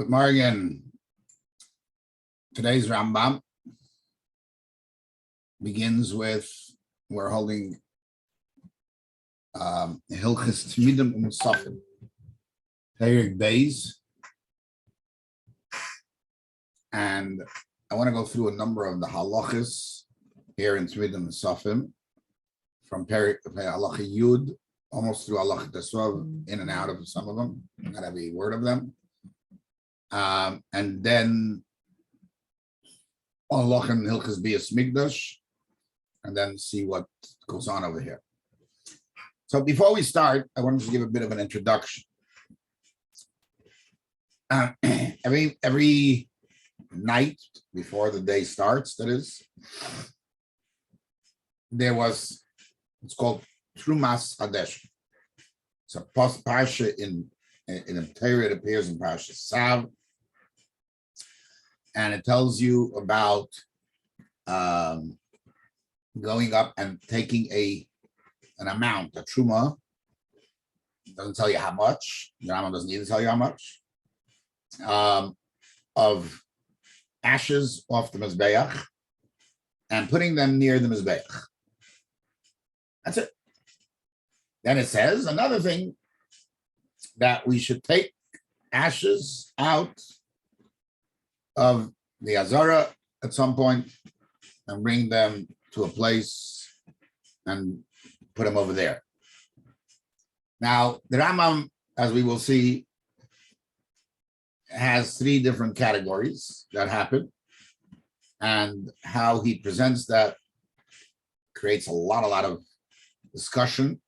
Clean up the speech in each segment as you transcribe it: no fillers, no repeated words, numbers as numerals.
Good morning. Today's Rambam begins with, we're holding Hilchis Tmidin Umusafin, Perek Beis, and I want to go through a number of the halachas here in Tmidin Umusafin, from Perek Halacha Yud, almost through Halacha Tesvav, in and out of some of them, not every word of them. And then Halacha and Hilchis Bias Migdash, and then see what goes on over here. So before we start, I wanted to give a bit of an introduction. Every night before the day starts, that is, there was, it's called Trumas Hadeshen. It's a parsha in a Torah. It appears in Parsha Sav, and it tells you about going up and taking an amount, a truma. It doesn't tell you how much. The Rambam doesn't need to tell you how much, of ashes off the mizbeach and putting them near the mizbeach. That's it. Then it says another thing, that we should take ashes out of the Azara at some point and bring them to a place and put them over there. Now, the Rambam, as we will see, has three different categories that happen, and how he presents that creates a lot of discussion,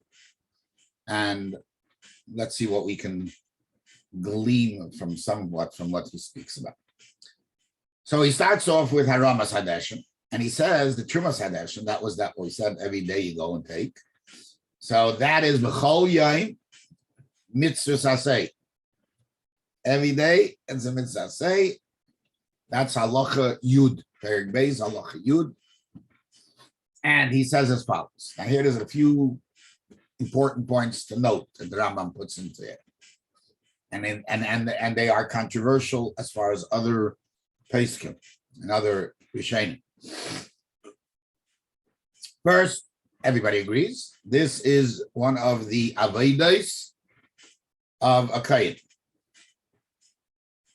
and let's see what we can glean from what he speaks about. So he starts off with Trumas Hadeshen, and he says the Trumas Hadeshen, that was that we said every day you go and take. So that is B'chol Yom Mitzvah Saseh. Every day it's a Mitzvah Saseh. That's Halacha Yud, Perek Beis, Halacha Yud. And he says as follows. Now here there's a few important points to note that the Rambam puts into it, and they are controversial as far as other Pesachim and other Rishonim. First, everybody agrees this is one of the avodos of a kohen,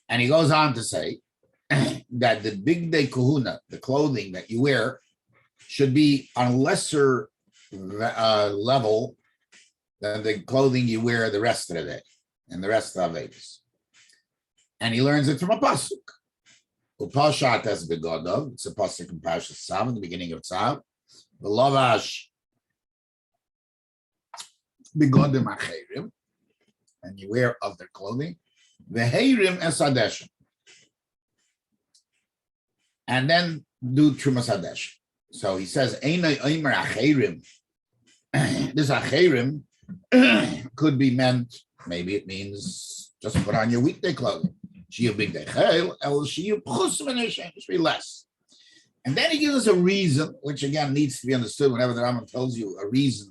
and he goes on to say that the big day kahuna, the clothing that you wear, should be on a lesser level than the clothing you wear the rest of the day and the rest of the Vedas. And he learns it from a pasuk. Upashat as begodov. It's a pasuk in Parsha Sav, in the beginning of Sav. V'lavash begodim acherim, and you wear of their clothing. V'heirim es hadeshen, and then do Trumas Hadeshen. So he says, Einay oimer acherim. This acherim could be meant, maybe it means just put on your weekday clothing. Shiyu big day chayil, el shiyu pchus v'neishem, just be less. And then he gives us a reason, which again needs to be understood whenever the Rambam tells you a reason.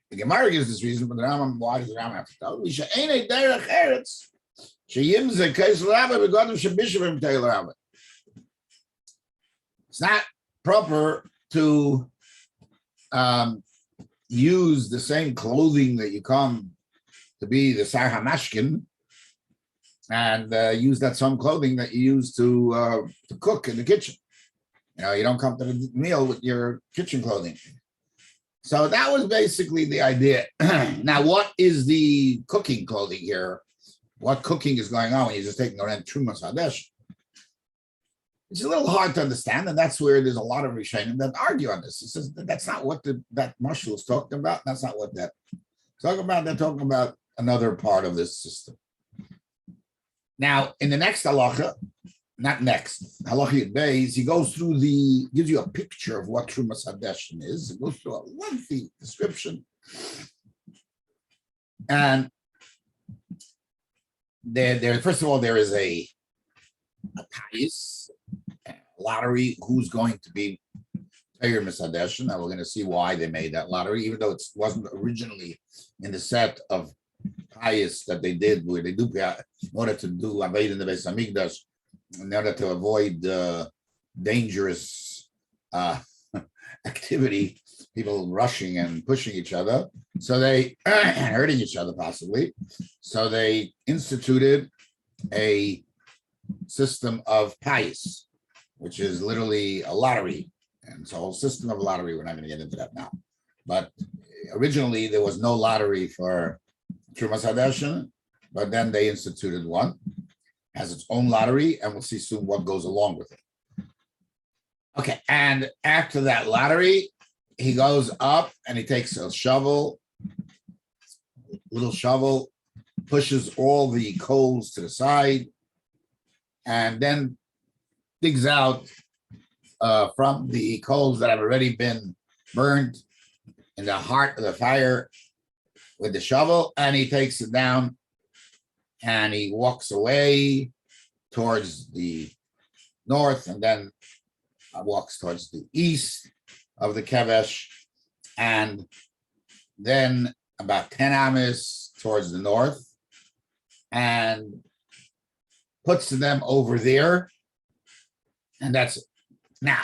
The Gemara gives this reason, but the Rambam, why does the Rambam have to tell? We should einay derech eretz sheyimze kaisel rabbi begodim shebishvim teil rabbi. It's not proper to use the same clothing that you come to be the Sar HaMashkin, and use that same clothing that you use to cook in the kitchen. You know, you don't come to the meal with your kitchen clothing. So that was basically the idea. Now, what is the cooking clothing here? What cooking is going on when you're just taking around Trumas Hadeshen? It's a little hard to understand, and that's where there's a lot of Rishonim that argue on this. It says that's not what that Mashal is talking about. That's not what that talking about. They're talking about another part of this system. Now, in the next halacha, not next, halacha Beis, he goes through gives you a picture of what Trumas Hadeshen is. It goes through a lengthy description, and there first of all there is a tais, lottery, who's going to be Trumas Hadeshen. Now we're going to see why they made that lottery, even though it wasn't originally in the set of pious that they did, where they do in order to do Avodah in the Beis Hamikdash, in order to avoid dangerous activity, people rushing and pushing each other, so they hurting each other possibly. So they instituted a system of pious, which is literally a lottery, and it's a whole system of lottery. We're not going to get into that now, but originally there was no lottery for Trumas Hadeshen, but then they instituted one, has its own lottery, and we'll see soon what goes along with it. Okay, and after that lottery, he goes up and he takes a little shovel, pushes all the coals to the side, and then digs out from the coals that have already been burned in the heart of the fire with the shovel, and he takes it down and he walks away towards the north, and then walks towards the east of the Kevesh, and then about 10 amas towards the north, and puts them over there, and that's it. Now,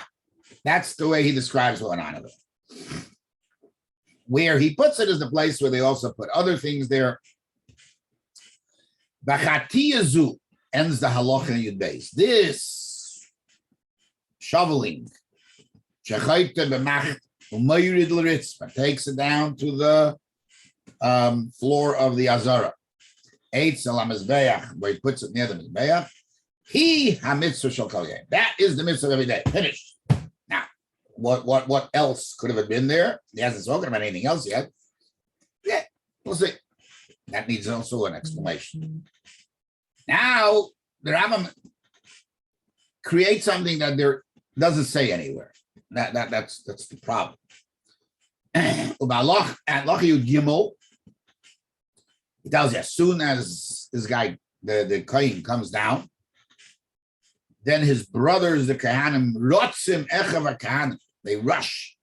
that's the way he describes what went on of it. Where he puts it is the place where they also put other things there. Bachatiyazu ends the halacha in Yud Beis. This shoveling, takes it down to the floor of the Azara. Where he puts it near the Mizbeach. That is the mitzvah of every day. Finished. Now, what else could have been there? He hasn't spoken about anything else yet. Yeah, we'll see. That needs also an explanation. Now, the Rambam creates something that there doesn't say anywhere. That's the problem. At Loch Yud Gimel, he tells you as soon as this guy, the Kohen, comes down, then his brothers, the Kahanim, rotzim echav Kahanim, they rush.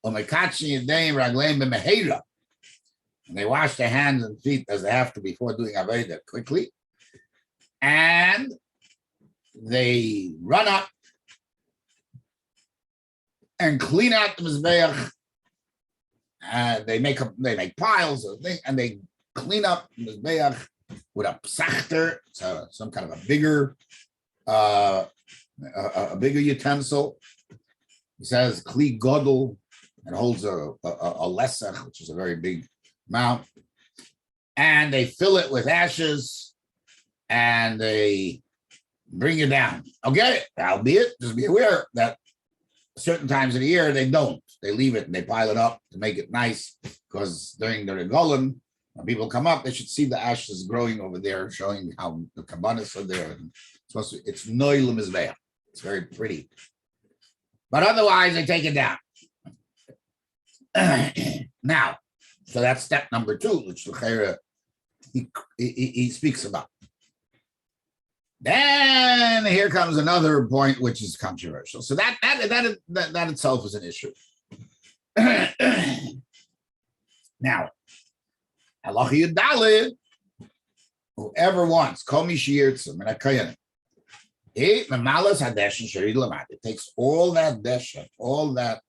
And they wash their hands and feet as they have to before doing Avodah quickly. And they run up and clean out the Mizbeach. They make piles of things, and they clean up the Mizbeach with a psachter, so some kind of a bigger utensil. He says kli godel, and holds a lesach, which is a very big amount, and they fill it with ashes, and they bring it down. Okay, albeit, just be aware that certain times of the year they don't. They leave it and they pile it up to make it nice, because during the regolim, when people come up, they should see the ashes growing over there, showing how the kabbanis are there. And it's noilum mizbeach. It's very pretty. But otherwise, they take it down. Now, so that's step number 2, which he speaks about. Then here comes another point which is controversial. So that itself is an issue. Now, halacha Yud Daled, whoever wants, kol mi sheyirtzeh min hakoyanim, it takes all that deshen, all that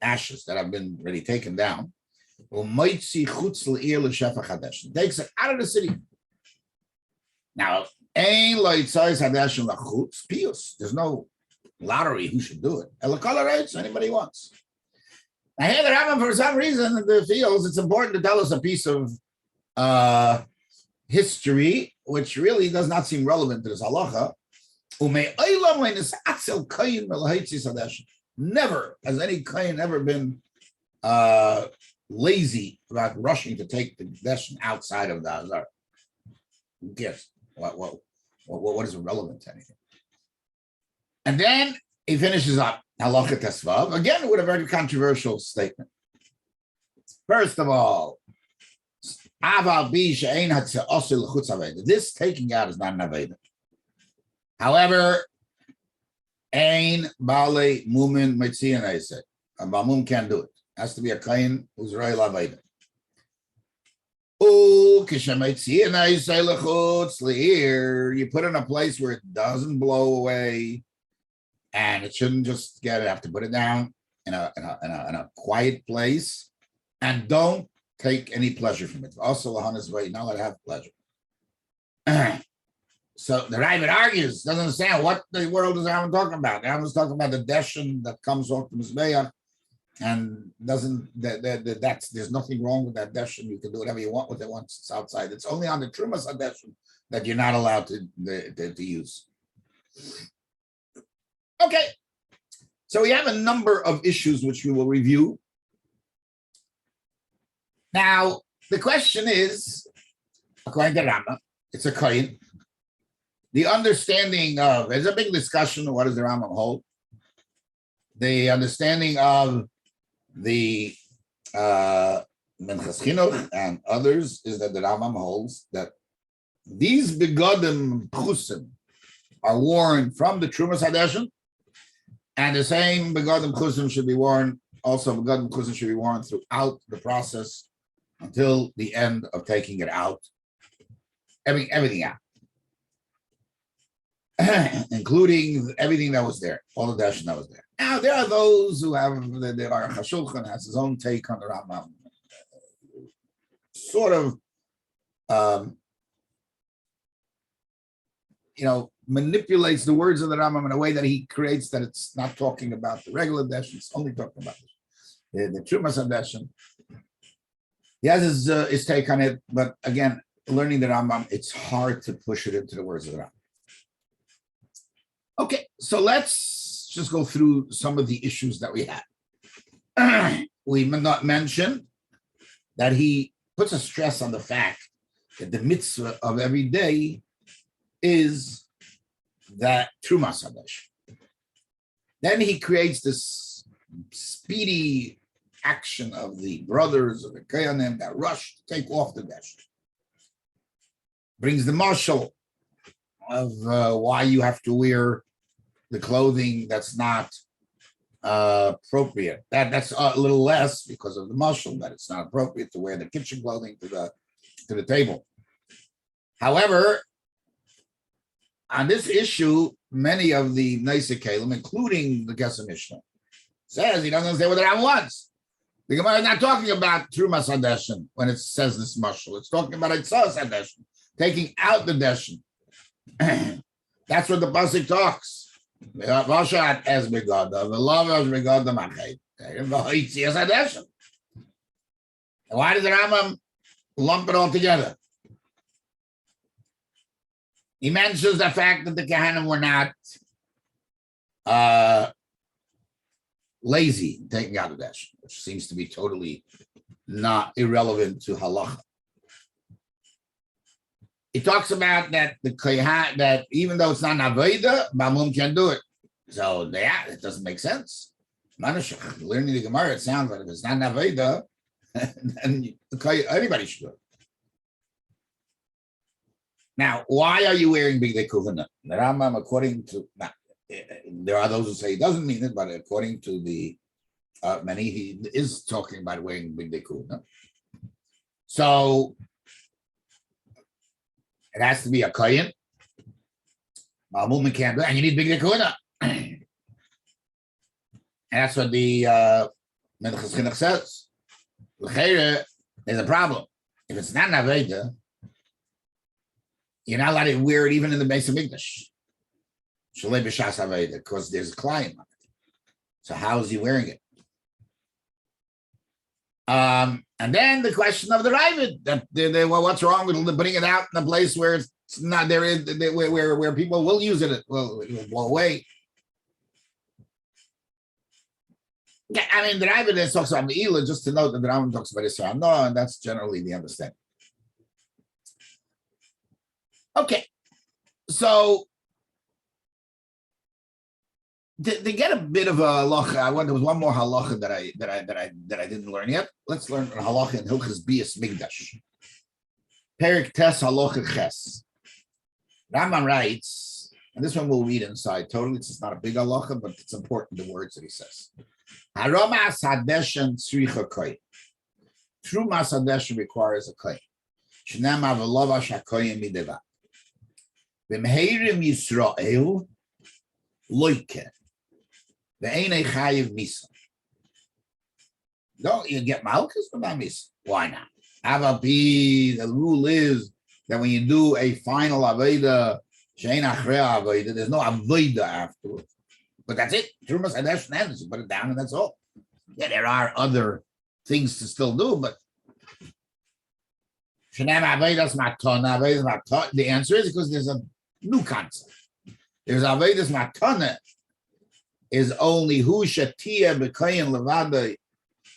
ashes that have been already taken down, takes it out of the city. Now, there's no lottery who should do it. Anybody wants. Now here the Rambam, for some reason, feels it's important to tell us a piece of history, which really does not seem relevant to this halacha. Never has any kohen ever been lazy about rushing to take the deshen outside of the Azar. Who cares? What is relevant to anything? And then he finishes up halacha tesvav again with a very controversial statement. First of all, this taking out is not an aveda. However, ein bale mumin mitzian, I said, a bamum can't do it. Has to be a kohen who's royal aveda. You put it in a place where it doesn't blow away, and it shouldn't just have to put it down in a quiet place, and don't take any pleasure from it. Also, Lahanas way, you're not allowed to have pleasure. So the Ravid argues, doesn't understand what the world is Aaron talking about. Aaron's talking about the deshin that comes off the Mizbeach, and there's nothing wrong with that deshin. You can do whatever you want with it once it's outside. It's only on the Trumas Hadeshen that you're not allowed to use. Okay, so we have a number of issues which we will review. Now, the question is, according to Rambam, it's a kohen. The understanding of, there's a big discussion of what does the Rambam hold. The understanding of the Minchas Chinuch and others is that the Rambam holds that these begodim chusim are worn from the Trumas Hadeshen, and the same begodim chusim should be worn, also begodim chusim should be worn throughout the process until the end of taking it out, everything out. Including everything that was there, all the Dashin that was there. Now, there are those who have, the Aruch HaShulchan has his own take on the Rambam, sort of, manipulates the words of the Rambam in a way that he creates that it's not talking about the regular Dashin, it's only talking about the Trumas Hadeshen. He has his take on it, but again, learning the Rambam, it's hard to push it into the words of the Rambam. Okay, so let's just go through some of the issues that we had. We not mention that he puts a stress on the fact that the mitzvah of every day is that Trumas Hadeshen. Then he creates this speedy action of the brothers of the Kohanim that rush to take off the Desh. Brings the marshal of why you have to wear the clothing that's not appropriate. That's a little less because of the marshal, that it's not appropriate to wear the kitchen clothing to the table. However, on this issue, many of the Neisei Kalim, including the Kesef Mishnah, says he doesn't understand what the Ram wants. The Gemara is not talking about Trumas Hadeshen when it says this marshal. It's talking about Itzos Hadeshen, taking out the Deshen. That's what the pasuk talks. Vashat as begoda, the love as begoda machay. V'hoitzias Hadeshen. Why does the Rambam lump it all together? He mentions the fact that the Kohanim were not lazy in taking out the Deshen, which seems to be totally not irrelevant to halacha. He talks about that the kohen, that even though it's not an avodah, Bamum can do it. So yeah, it doesn't make sense. Learning the Gemara, it sounds like if it's not an avodah, then anybody should do it. Now, why are you wearing bigdei kehuna? The Rambam, according to, there are those who say he doesn't mean it, but according to the many, he is talking about wearing bigdei kehuna. So it has to be a kohen. Ma'amumin can't do it, and you need bigdei kehuna. And that's what the Minchas Chinuch says. L'cheira, there's a problem. If it's not an avodah, you're not allowed to wear it even in the Beis Hamikdash. Shalei b'shas avodah, because there's a client on it. So how is he wearing it? And then the question of the Ravid, well, what's wrong with putting it out in a place where it's not there, where people will use it? Well, it will blow away. Yeah, I mean, the Ravid talks about Me'ilah, just to note that the Rambam talks about Israel. No, and that's generally the understanding. Okay, so to get a bit of a halacha, I wonder there was one more halacha that I didn't learn yet. Let's learn a halacha in Hilchas Bias Migdash. Perik Tes Halacha Ches. Rambam writes, and this one we'll read inside. Totally, it's not a big halacha, but it's important, the words that he says. Trumas Hadeshen tzricha kohen. Trumas Hadeshen requires a kohen. Shnema v'lova shakoyim mideva. V'mheirim Yisrael loike. Ve'enei chayiv misa. No, you get malchus from that misa. Why not? The rule is that when you do a final aveda, she'ein achrei aveda, there's no aveda afterwards. But that's it. Trumas Hadeshen ends. You put it down and that's all. Yeah, there are other things to still do, but the answer is because there's a new concept. There's Avedas Matana is only who shatia b'kayin levada.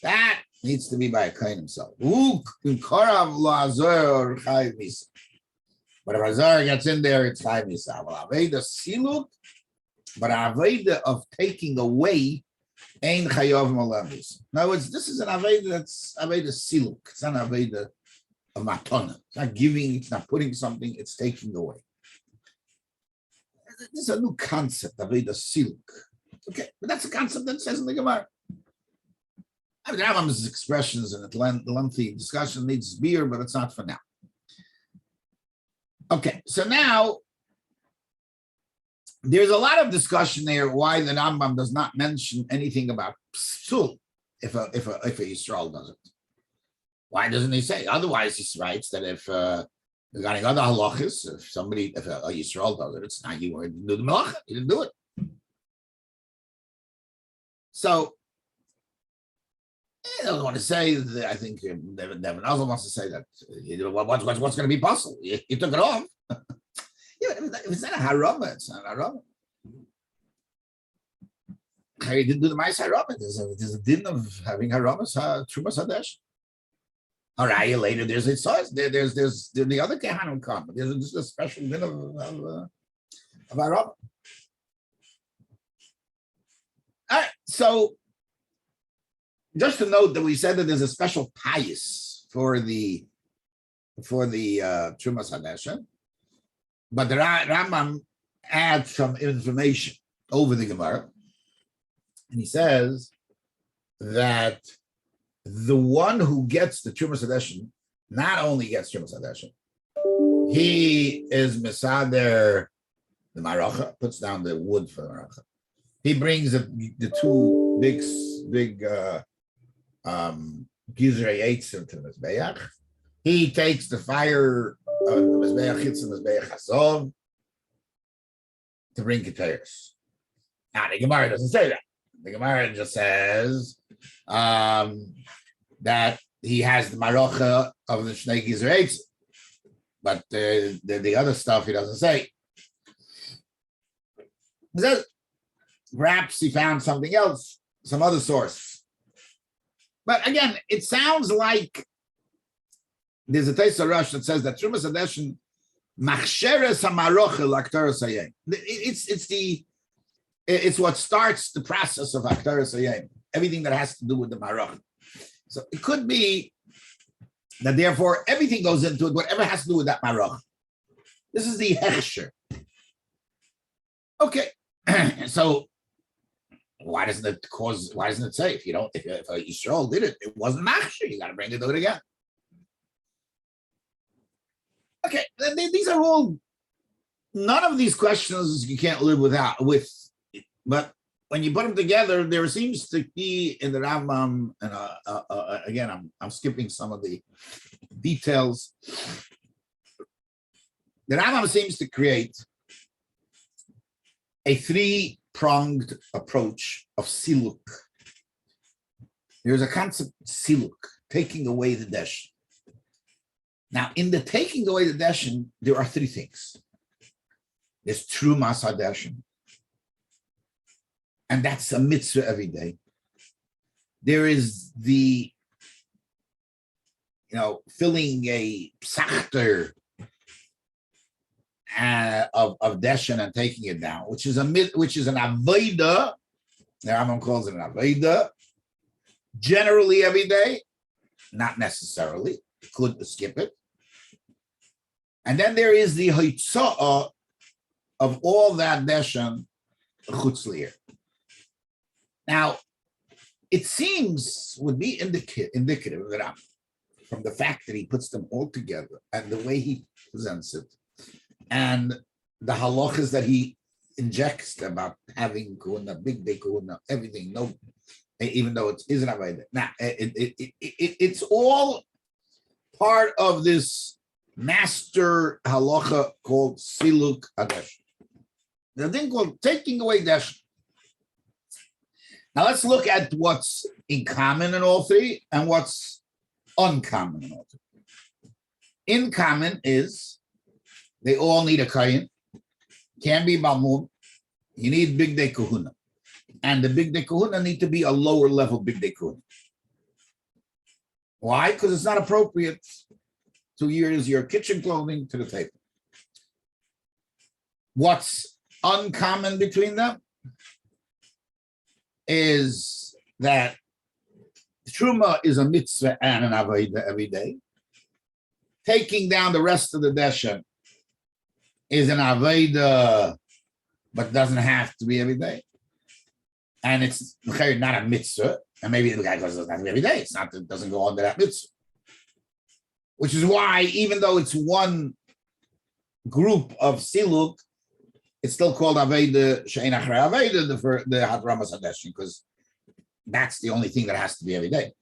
That needs to be by a kain himself. But if Azar gets in there, it's chayv misa. Well, Aveda siluk, but Aveda of taking away ain't chayav malavis. In other words, this is an Aveda that's Aveda siluk. It's not an Aveda of matana. It's not giving, it's not putting something, it's taking away. This is a new concept, Aveda siluk. Okay, but that's a concept that says in the Gemara. I mean, the Rambam's expressions and the lengthy discussion needs beer, but it's not for now. Okay, so now there's a lot of discussion there why the Rambam does not mention anything about psul if a Yisrael does it. Why doesn't he say? Otherwise, he writes that if regarding other halachas, if a Yisrael does it, it's not you didn't do the malacha, you didn't do it. So I don't want to say that. I think Devin also wants to say that what's going to be possible. You took it off. Yeah, if it's not a harama, it's not a harama. He didn't do the mais harama. There's a din of having haramas, Trumas Hadeshen. All right, later there's it says there's the other kehanim come. There's just a special din of harama. All right, so just to note that we said that there's a special pious for the Trumas Hadeshen, but the Rambam adds some information over the Gemara, and he says that the one who gets the Trumas Hadeshen not only gets Trumas Hadeshen, he is misader the maracha, puts down the wood for the maracha. He brings the two big gizrei eitzim to the mizbeach. He takes the fire of the mizbeach chitz and mizbeach hasov to bring keteris. Now the Gemara doesn't say that. The Gemara just says that he has the maracha of the shnei gizrei eitzim, but the other stuff he doesn't say. He says, perhaps he found something else, some other source. But again, it sounds like there's a Teisa Rush that says that Trumas Hadeshen machsheres hamarochel aktaras hayem. It's what starts the process of aktaras hayem. Everything that has to do with the maroch. So it could be that therefore everything goes into it, whatever has to do with that maroch. This is the hechsher. Okay, so. Why doesn't it say if a Yisrael did it, it wasn't machshir, you got to bring it to it again. Okay, these are all, none of these questions you can't live with, but when you put them together, there seems to be in the Rambam, and again, I'm skipping some of the details. The Rambam seems to create a three-pronged approach of siluk. There's a concept siluk, taking away the deshen. Now, in the taking away the deshen, there are three things. There's Trumas Hadeshen, and that's a mitzvah every day. There is the, filling a psachter of deshen and taking it down, which is an avodah. The Rambam calls it an avodah. Generally every day, not necessarily. You could skip it. And then there is the hitza'ah of all that deshen chutz li'ir. Now, it seems would be indicative of the Rambam from the fact that he puts them all together and the way he presents it, and the halachas that he injects about having kahuna, big day kahuna, everything, no, even though it isn't avodah. Now, it's all part of this master halacha called Siluk Hadeshen. The thing called taking away Deshen. Now let's look at what's in common in all three and what's uncommon in all three. In common is they all need a kayin, can be balmum. You need big day kahuna, and the big day kahuna need to be a lower level big day kahuna. Why? Because it's not appropriate to use your kitchen clothing to the table. What's uncommon between them is that Truma is a mitzvah and an avodah every day. Taking down the rest of the deshen is an avodah, but doesn't have to be every day. And it's not a mitzvah. And maybe the guy goes, it's not every day. It's not, it doesn't go under that mitzvah. Which is why, even though it's one group of siluk, it's still called avodah she'ein achrei avodah, the Trumas Hadeshen, because that's the only thing that has to be every day.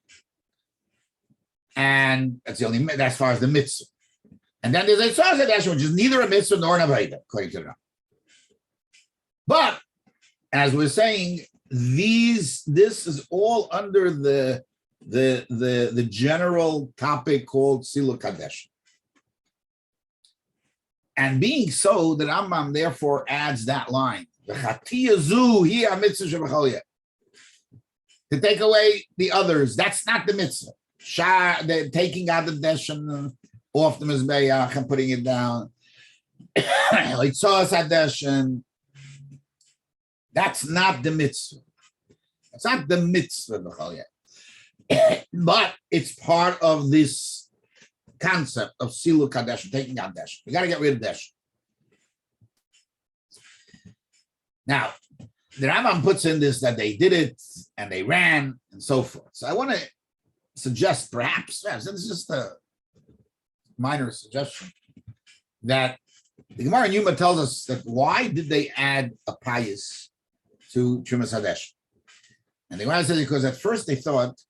And that's the only, as far as the mitzvah. And then there's a Trumas Hadeshen, which is neither a mitzvah nor an avodah, according to the Ram. But as we're saying, this is all under the general topic called Siluk Hadeshen. And being so, the Rambam therefore adds that line, to take away the others. That's not the mitzvah. Taking out the deshen off the mizbeach and putting it down. Trumas Hadeshen. That's not the mitzvah. It's not the mitzvah, but it's part of this concept of Siluk Hadeshen, taking out deshen. We got to get rid of deshen. Now, the Rambam puts in this that they did it and they ran and so forth. So I want to suggest, perhaps, this is just a minor suggestion, that the Gemara in Yuma tells us that why did they add a payas to Trumas Hadeshen? And the Gemara says because at first they thought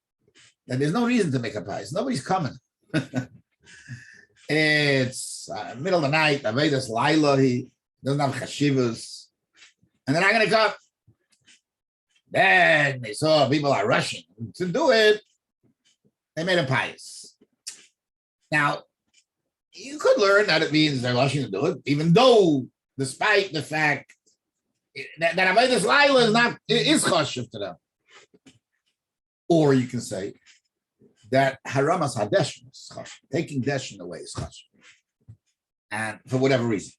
that there's no reason to make a payas. Nobody's coming. It's middle of the night, Avedas Laila, he doesn't have chashivas, and they're not going to come. Then they saw people are rushing to do it. They made a payas. Now, you could learn that it means they're rushing to do it, even though, despite the fact that Avedas Laila is chashiv to them. Or you can say that Trumas Hadeshen is chashiv. Taking deshen away is chashiv. And for whatever reason.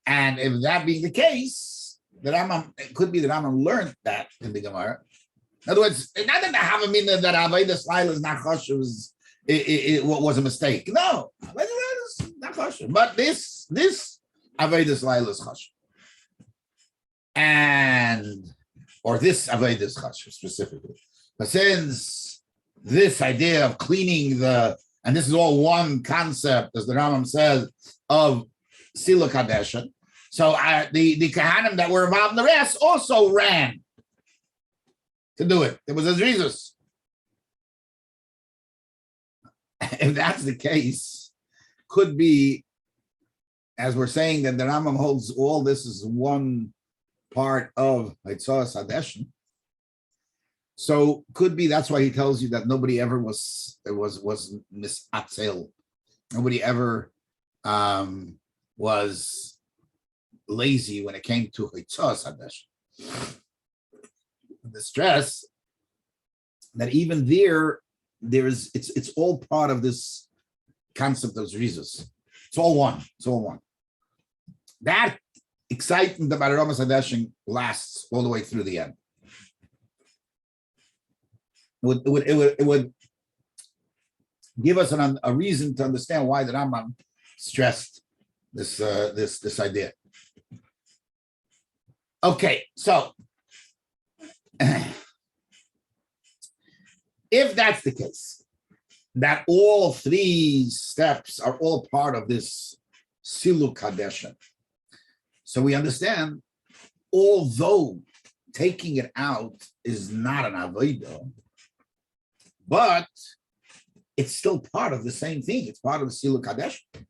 And if that being the case, the Rambam, it could be the Rambam learned that in the Gemara. In other words, not that the Havamina that Avedas Laila is not chashiv, it was a mistake. No, Avedas Laila is not chashiv. But this Avedas Laila is chashiv. Or this Avodah is chashiv specifically. But since this idea of cleaning and this is all one concept, as the Rambam says, of Siluk Hadeshen, so the Kahanim that were involved in the rest also ran to do it. It was a Jesus. If that's the case, could be, as we're saying, that the Rambam holds all this as one part of Trumas Hadeshen. So could be that's why he tells you that nobody ever was misatzel. Nobody ever was lazy when it came to Trumas Hadeshen. The stress that even it's all part of this concept of Jesus. It's all one. It's all one. That excitement about Trumas Hadeshen lasts all the way through the end. It would give us a reason to understand why the Rambam stressed this idea. Okay, so if that's the case, that all three steps are all part of this Siluk Hadeshen. So we understand, although taking it out is not an avodah, but it's still part of the same thing. It's part of the Siluk Hadeshen.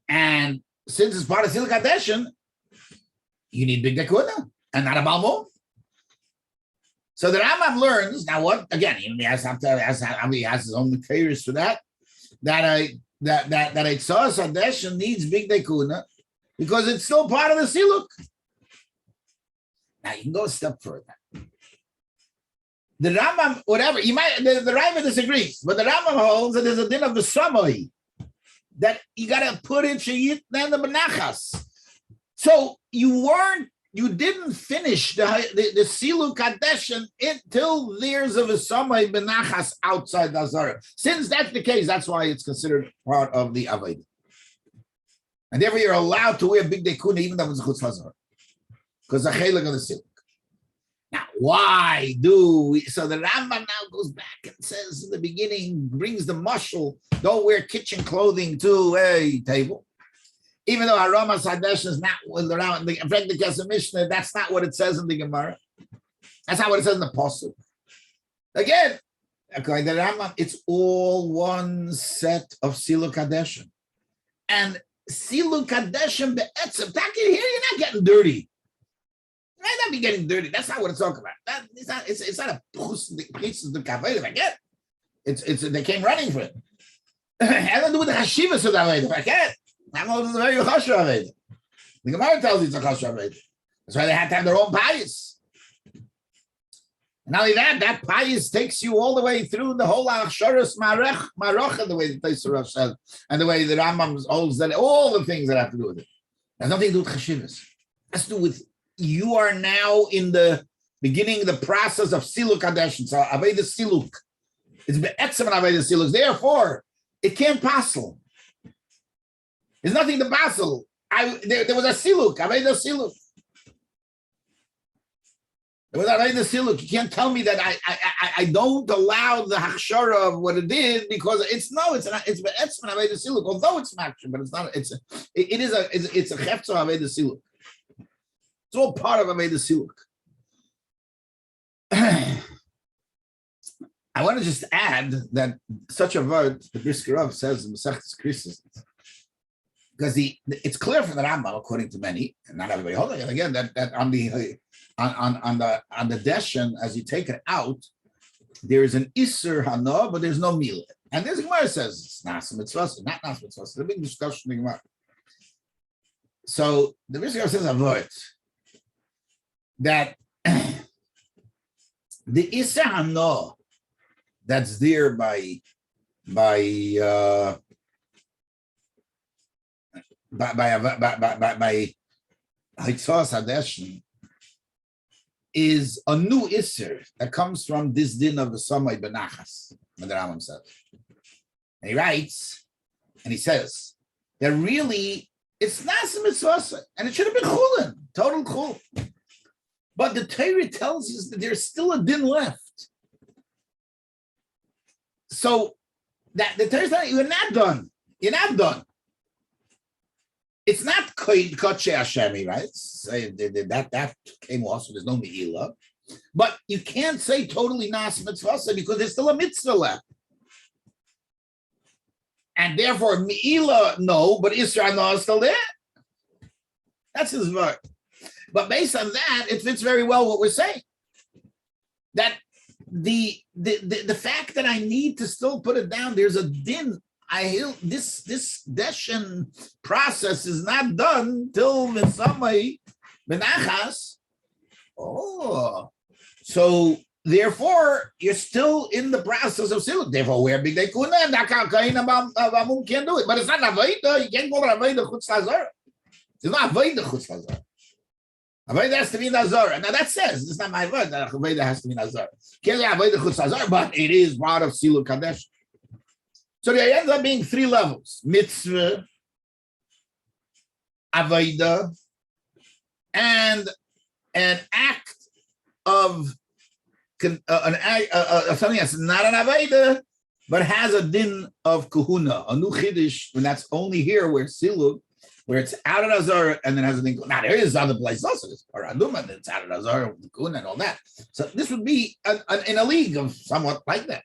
And since it's part of Siluk Hadeshen, you need big dekuna and not a balmum. So the Rambam learns, now what, again, he has his own materials for that a Trumas Hadeshen needs big dekuna because it's still part of the Siluk. Now you can go a step further. The Rambam, whatever, you might, the Rambam disagrees, but the Rambam holds that there's a din of the samai, that you got to put in sheyit and the benachas. So you didn't finish the Siluk Hadeshen until there's of a samai benachas outside the Azara. Since that's the case, that's why it's considered part of the Avodah. And therefore you're allowed to wear big dekuna even though it's chutz Hazara, because the chelik of the Siluk. Now, why do we? So the Rambam now goes back and says in the beginning, brings the mashal, don't wear kitchen clothing to a table. Even though Trumas Hadeshen is not around, in fact, the Kesef Mishnah, that's not what it says in the Gemara. That's not what it says in the Pasuk. Again, according to the Rambam, it's all one set of Siluk Hadeshen. And Siluk Hadeshen be'etzem, here you're not getting dirty. You might not be getting dirty. That's not what it's talking about. It's not a piece of the kavod. Again, it's they came running for it. It has to do with the hashivas of that way. Again, I'm not very chashuv aved. The Gemara tells you it's a chashuv aved. That's why they had to have their own payis. And not only that payis takes you all the way through the whole achsharas marocha, the way the Tosafos says, and the way the Rambam holds that all the things that have to do with it. It has nothing to do with chashivas. It has to do with you are now in the beginning the process of Siluk Hadeshen. So Avodah Siluk. It's be'etzem and Avodah Siluk. Therefore, it can't passel. There's nothing to passel. There was a Siluk, Avodah Siluk. There was Avodah Siluk. You can't tell me that I don't allow the hachshara of what it did because it's be'etzem and Avodah Siluk. Although it's makshir, but it's not. It's a chefza Avodah Siluk. It's all part of Avodah Siluk. I want to just add that such a word, the Brisker Rav says in Masechtas Krisis, because it's clear from the Rambam, according to many, and not everybody holding it again, that on the deshen, as you take it out, there is an Isser Hana, but there's no Mila. And there's a Gemara says it's Nasa Mitzvah, not Nasa Mitzvah. It's a big discussion in the Gemara. So the Brisker Rav says a word that the Isser Hana that's there by Trumas Hadeshen is a new Isser that comes from this din of the Samai Benachas, what the Rambam says. And he writes, and he says that really it's not some mitzvah, and it should have been chulin, total chul. But the Torah tells us that there's still a din left. So that the Torah says you're not done. You're not done. It's not kodshe Hashemi, right? So that came off, so there's no me'ilah. But you can't say totally nas mitzvah because there's still a mitzvah left. And therefore, me'ilah, no, but Israel no is still there. That's his word. But based on that, it fits very well what we're saying. That the fact that I need to still put it down, there's a din. This deshen process is not done till Mitzamai Benachas. Oh, so therefore you're still in the process of siluk. Therefore, we're big dekuna and Amun can't do it. But it's not avodah. You can't call it avodah chutz lazar. It's not avodah chutz lazar. Avodah has to be nazar. Now that says it's not my word that avodah has to be nazar. Can't say avodah chutz lazar, but it is part of siluk kadesh. So there ends up being 3 levels: mitzvah, avodah, and an act of something that's not an avodah, but it has a din of kahuna, a new chiddush, when that's only here where silug, where it's out of Azar, and then has a din. Now there is other places also. There's paraduma that's out of Azar, the kahuna, and all that. So this would be in a league of somewhat like that.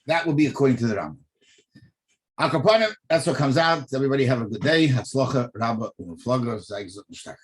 That would be according to the Rambam. Akapanim, that's what comes out. Everybody have a good day. Hatzlocha, Rabba, Umuflaga, Zayg Zut Nishtach.